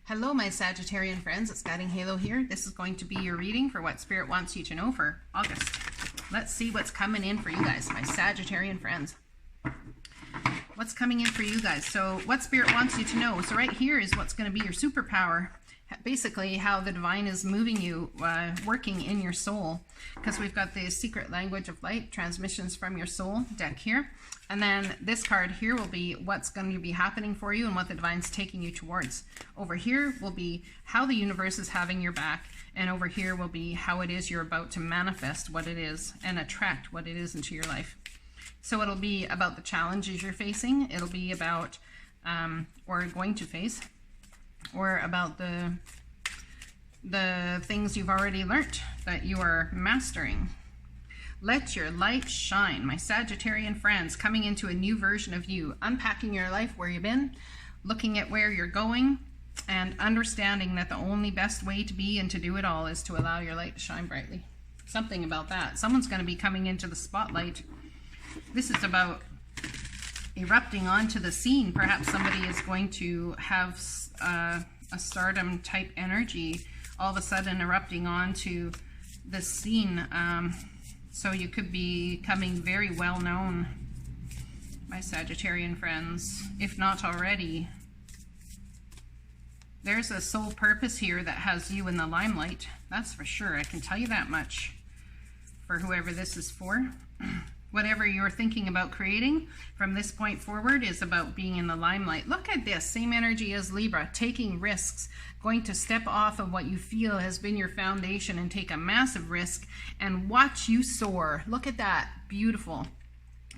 Hello, my Sagittarian friends. It's Guiding Halo here. This is going to be your reading for what Spirit wants you to know for August. Let's see what's coming in for you guys, my Sagittarian friends. What's coming in for you guys? So what Spirit wants you to know. So right here is what's going to be your superpower. Basically how the divine is moving you, working in your soul. Because we've got the secret language of light, transmissions from your soul deck here. And then this card here will be what's going to be happening for you and what the divine's taking you towards. Over here will be how the universe is having your back. And over here will be how it is you're about to manifest what it is and attract what it is into your life. So it'll be about the challenges you're facing. It'll be about, or going to face, or about the things you've already learned that you are mastering. Let your light shine, my Sagittarian friends, coming into a new version of you, unpacking your life, where you've been, looking at where you're going, and understanding that the only best way to be and to do it all is to allow your light to shine brightly. Something about that. Someone's going to be coming into the spotlight. This is about erupting onto the scene. Perhaps somebody is going to have a stardom type energy all of a sudden erupting onto the scene. So you could be becoming very well known, my Sagittarian friends, if not already. There's a soul purpose here that has you in the limelight. That's for sure. I can tell you that much for whoever this is for. Whatever you're thinking about creating from this point forward is about being in the limelight. Look at this, same energy as Libra, taking risks, going to step off of what you feel has been your foundation and take a massive risk and watch you soar. Look at that, beautiful.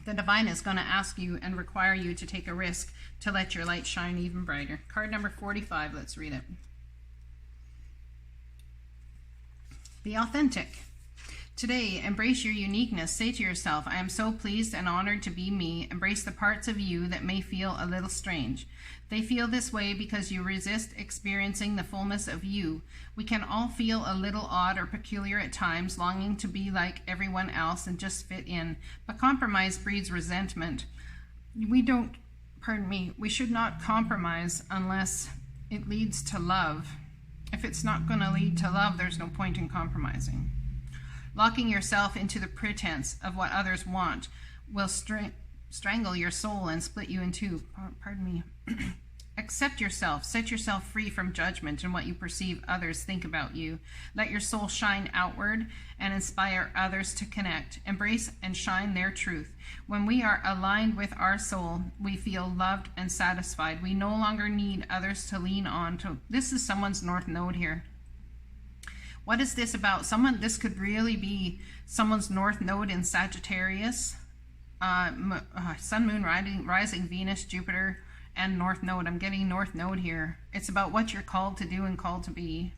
The divine is going to ask you and require you to take a risk to let your light shine even brighter. Card number 45, let's read it. Be authentic. Today, embrace your uniqueness. Say to yourself, I am so pleased and honored to be me. Embrace the parts of you that may feel a little strange. They feel this way because you resist experiencing the fullness of you. We can all feel a little odd or peculiar at times, longing to be like everyone else and just fit in. But compromise breeds resentment. We should not compromise unless it leads to love. If it's not going to lead to love, there's no point in compromising. Locking yourself into the pretense of what others want will strangle your soul and split you in two. Pardon me. Accept yourself. Set yourself free from judgment and what you perceive others think about you. Let your soul shine outward and inspire others to connect. Embrace and shine their truth. When we are aligned with our soul, we feel loved and satisfied. We no longer need others to lean on. This is someone's north node here. What is this about? This could really be someone's north node in Sagittarius, sun, moon, rising, Venus, Jupiter, and north node. I'm getting north node here. It's about what you're called to do and called to be.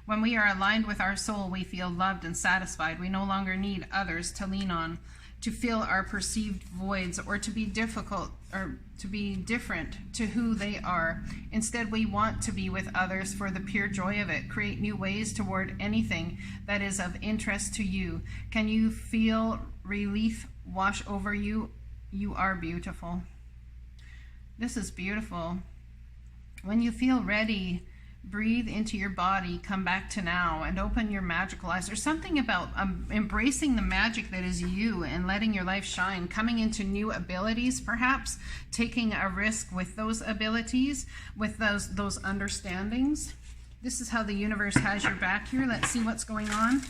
When we are aligned with our soul, we feel loved and satisfied. We no longer need others to lean on, to fill our perceived voids, or to be difficult or to be different to who they are. Instead, we want to be with others for the pure joy of it. Create new ways toward anything that is of interest to you. Can you feel relief wash over you? You are beautiful. This is beautiful. When you feel ready, breathe into your body, come back to now, and open your magical eyes. There's something about embracing the magic that is you and letting your life shine, coming into new abilities, perhaps taking a risk with those abilities, with those understandings. This is how the universe has your back here. Let's see what's going on.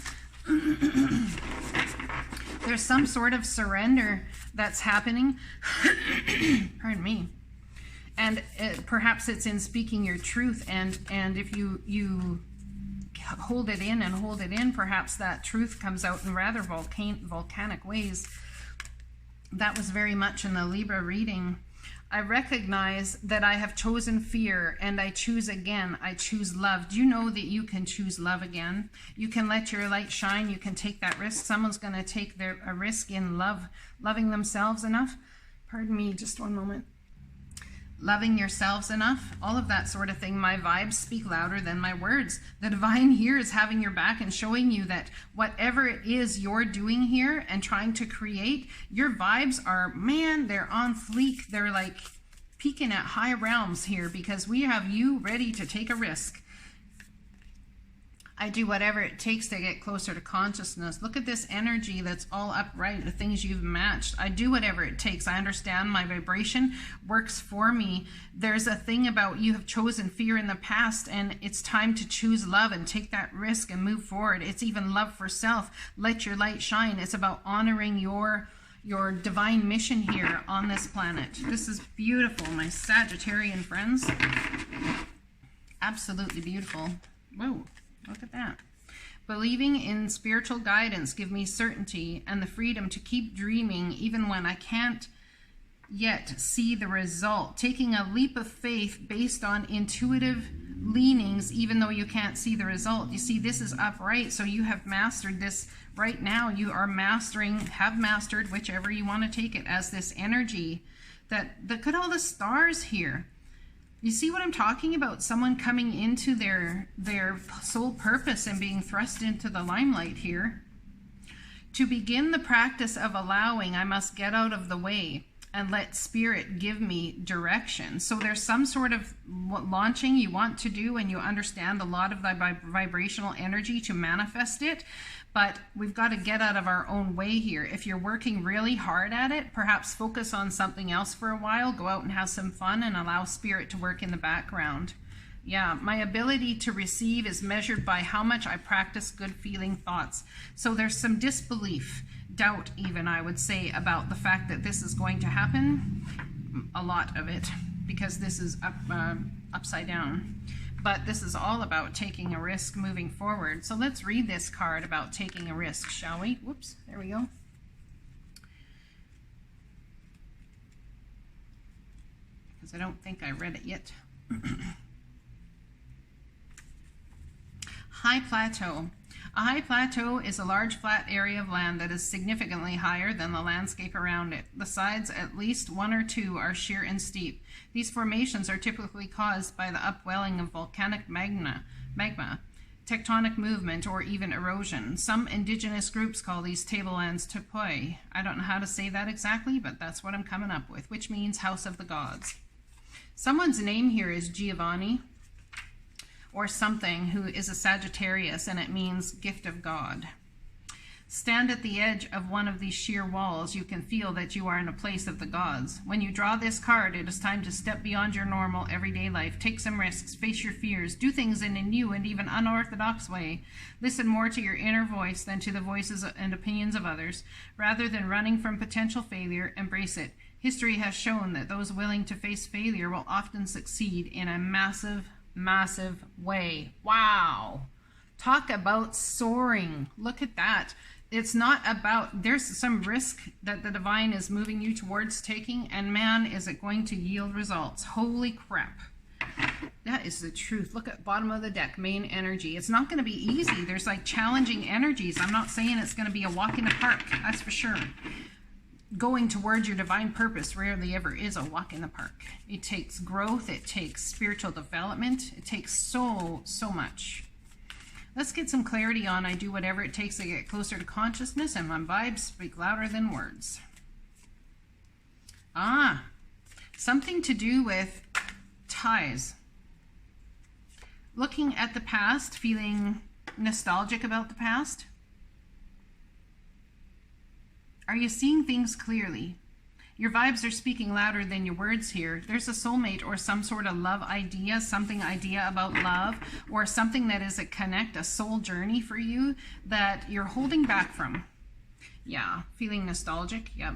There's some sort of surrender that's happening. Pardon me. And perhaps it's in speaking your truth, and if you hold it in, perhaps that truth comes out in rather volcanic ways. That was very much in the Libra reading. I recognize that I have chosen fear and I choose again. I choose love. Do you know that you can choose love again? You can let your light shine. You can take that risk. Someone's going to take a risk in loving themselves enough. Pardon me, just one moment. Loving yourselves enough, all of that sort of thing. My vibes speak louder than my words. The divine here is having your back and showing you that whatever it is you're doing here and trying to create, your vibes are, man, they're on fleek. They're like peaking at high realms here because we have you ready to take a risk. I do whatever it takes to get closer to consciousness. Look at this energy that's all upright, the things you've matched. I do whatever it takes. I understand my vibration works for me. There's a thing about you have chosen fear in the past, and it's time to choose love and take that risk and move forward. It's even love for self. Let your light shine. It's about honoring your divine mission here on this planet. This is beautiful, my Sagittarian friends. Absolutely beautiful. Whoa. Look at that. Believing in spiritual guidance give me certainty and the freedom to keep dreaming even when I can't yet see the result. Taking a leap of faith based on intuitive leanings even though you can't see the result. You see, this is upright, so you have mastered this right now. You are have mastered, whichever you want to take it, as this energy that, look at all the stars here. You see what I'm talking about? Someone coming into their sole purpose and being thrust into the limelight here. To begin the practice of allowing, I must get out of the way and let spirit give me direction. So there's some sort of launching you want to do, and you understand a lot of the vibrational energy to manifest it. But we've got to get out of our own way here. If you're working really hard at it, perhaps focus on something else for a while. Go out and have some fun and allow spirit to work in the background. Yeah, my ability to receive is measured by how much I practice good feeling thoughts. So there's some disbelief, doubt even, I would say, about the fact that this is going to happen. A lot of it, because this is upside down. But this is all about taking a risk moving forward. So let's read this card about taking a risk, shall we? Whoops, there we go. Because I don't think I read it yet. High plateau. A high plateau is a large flat area of land that is significantly higher than the landscape around it. The sides, at least one or two, are sheer and steep. These formations are typically caused by the upwelling of volcanic magma, tectonic movement, or even erosion. Some indigenous groups call these tablelands topoi. I don't know how to say that exactly, but that's what I'm coming up with, which means house of the gods. Someone's name here is Giovanni, or something, who is a Sagittarius, and it means gift of God. Stand at the edge of one of these sheer walls. You can feel that you are in a place of the gods. When you draw this card, it is time to step beyond your normal everyday life. Take some risks, face your fears, do things in a new and even unorthodox way. Listen more to your inner voice than to the voices and opinions of others. Rather than running from potential failure, embrace it. History has shown that those willing to face failure will often succeed in a massive way. Wow. Talk about soaring. Look at that. It's not about, there's some risk that the divine is moving you towards taking, and man, is it going to yield results. Holy crap. That is the truth. Look at bottom of the deck, main energy. It's not going to be easy. There's like challenging energies. I'm not saying it's going to be a walk in the park. That's for sure. Going towards your divine purpose rarely ever is a walk in the park. It takes growth. It takes spiritual development. It takes so much. Let's get some clarity on I do whatever it takes to get closer to consciousness, and my vibes speak louder than words. Something to do with ties. Looking at the past, feeling nostalgic about the past. Are you seeing things clearly? Your vibes are speaking louder than your words here. There's a soulmate or some sort of love idea, idea about love, or something that is a soul journey for you that you're holding back from. Yeah, feeling nostalgic. Yep.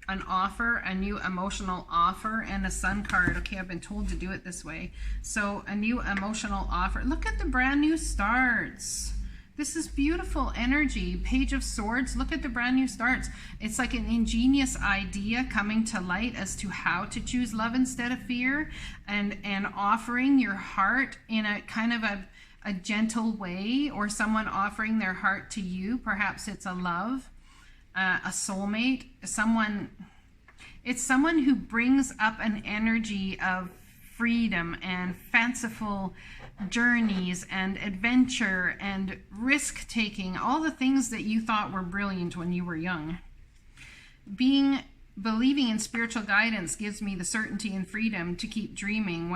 An offer, a new emotional offer, and a sun card. Okay, I've been told to do it this way. So a new emotional offer. Look at the brand new starts. This is beautiful energy. Page of Swords. Look at the brand new starts. It's like an ingenious idea coming to light as to how to choose love instead of fear, and offering your heart in a kind of a gentle way, or someone offering their heart to you. Perhaps it's a love, a soulmate, someone. It's someone who brings up an energy of freedom and fanciful journeys and adventure and risk-taking, all the things that you thought were brilliant when you were young. Believing in spiritual guidance gives me the certainty and freedom to keep dreaming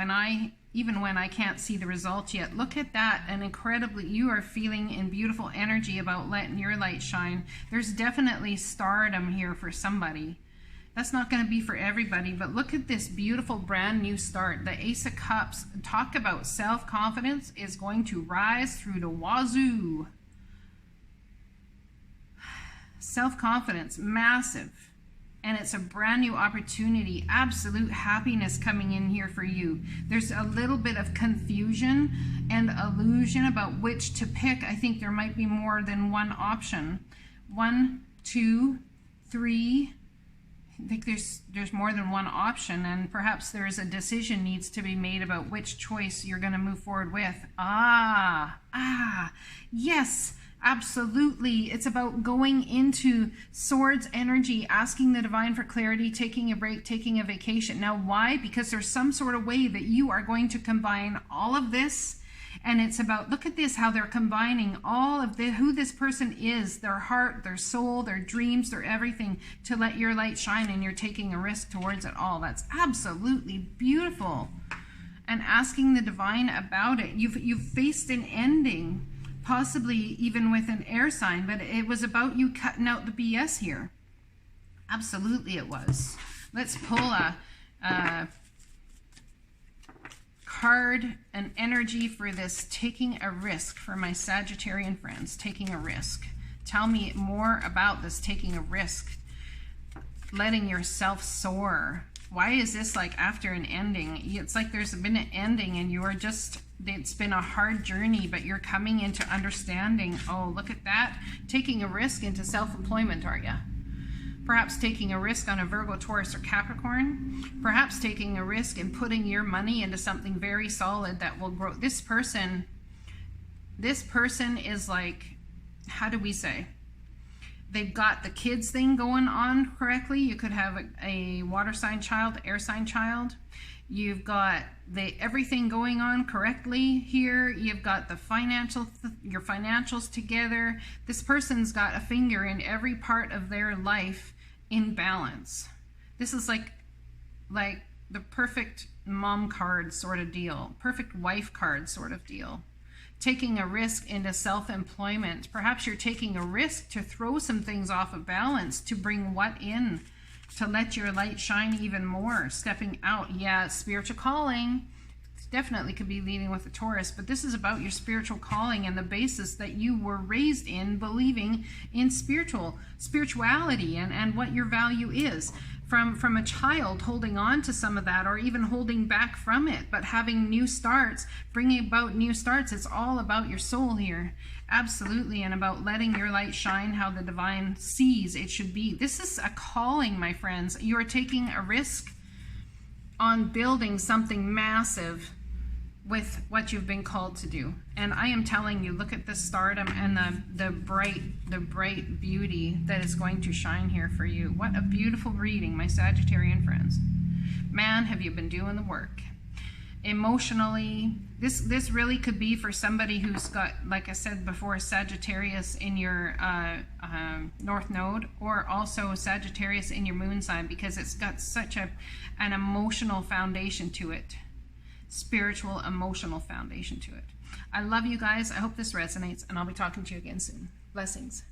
even when I can't see the results yet. Look at that, and incredibly, you are feeling in beautiful energy about letting your light shine. There's definitely stardom here for somebody. That's not going to be for everybody, but look at this beautiful brand new start. The Ace of Cups, talk about self-confidence, is going to rise through the wazoo. Self-confidence, massive. And it's a brand new opportunity, absolute happiness coming in here for you. There's a little bit of confusion and illusion about which to pick. I think there might be more than one option. 1, 2, 3. I think there's more than one option, and perhaps there's a decision needs to be made about which choice you're going to move forward with. Yes, absolutely. It's about going into Swords energy, asking the divine for clarity, taking a break, taking a vacation. Now, why? Because there's some sort of way that you are going to combine all of this. And it's about, look at this, how they're combining all of who this person is, their heart, their soul, their dreams, their everything, to let your light shine, and you're taking a risk towards it all. That's absolutely beautiful. And asking the divine about it. You've faced an ending, possibly even with an air sign, but it was about you cutting out the BS here. Absolutely it was. Let's pull a card, an energy for this, taking a risk, for my Sagittarian friends, taking a risk. Tell me more about this taking a risk, letting yourself soar. Why is this like after an ending? It's like there's been an ending and you are just, it's been a hard journey, but you're coming into understanding. Oh, look at that. Taking a risk into self-employment, are you? Perhaps taking a risk on a Virgo, Taurus, or Capricorn. Perhaps taking a risk in putting your money into something very solid that will grow. This person is like, how do we say? They've got the kids thing going on correctly. You could have a water sign child, air sign child. You've got everything going on correctly here. You've got the your financials together. This person's got a finger in every part of their life in balance. This is like the perfect mom card sort of deal, perfect wife card sort of deal. Taking a risk into self-employment. Perhaps you're taking a risk to throw some things off of balance, to bring what in, to let your light shine even more. Stepping out. Yeah, spiritual calling. Definitely could be leading with a Taurus, but this is about your spiritual calling and the basis that you were raised in, believing in spirituality and what your value is. From a child, holding on to some of that, or even holding back from it, but having new starts, bringing about new starts. It's all about your soul here. Absolutely. And about letting your light shine how the divine sees it should be. This is a calling, my friends. You are taking a risk on building something massive with what you've been called to do. And I am telling you, look at the stardom and the bright beauty that is going to shine here for you. What a beautiful reading, my Sagittarian friends. Man, have you been doing the work. Emotionally, this really could be for somebody who's got, like I said before, Sagittarius in your North Node, or also Sagittarius in your moon sign, because it's got such an emotional foundation to it. Spiritual, emotional foundation to it. I love you guys. I hope this resonates, and I'll be talking to you again soon. Blessings.